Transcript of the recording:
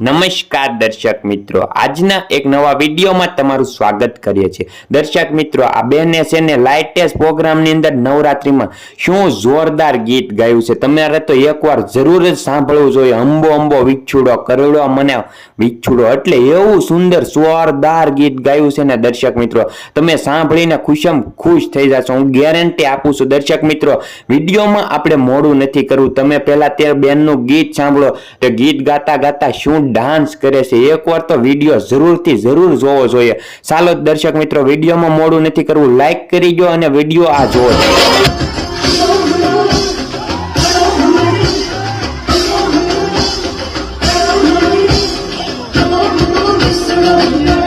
નમસ્કાર દર્શક મિત્રો, આજના એક નવા વિડીયોમાં તમારું સ્વાગત કરીએ છીએ। દર્શક મિત્રો, આ બેને છે ને લાઇટેસ્ટ પ્રોગ્રામની અંદર નવરાત્રીમાં શું જોરદાર ગીત ગાયું છે, તમારે તો એકવાર જરૂર જ સાંભળવું જોઈએ। અંબો અંબો વિછુડો કરડો મને વિછુડો, એટલે એવું સુંદર જોરદાર ગીત ગાયું છે ને દર્શક મિત્રો, તમે સાંભળીને ખુશ થઈ જશો, હું ગેરંટી આપું છું। દર્શક મિત્રો, વિડીયોમાં આપણે મોડું નથી કરવું, તમે પહેલા તે બેનનું ગીત સાંભળો, તો ગીત ગાતા ગાતા શું ડાન્સ કરે છે, એકવાર તો વિડીયો જરૂર જોવો જોઈએ। ચાલો દર્શક મિત્રો, વિડીયોમાં મોડું નથી કરવું, લાઈક કરી દો અને વિડીયો આ જોવો। Oh,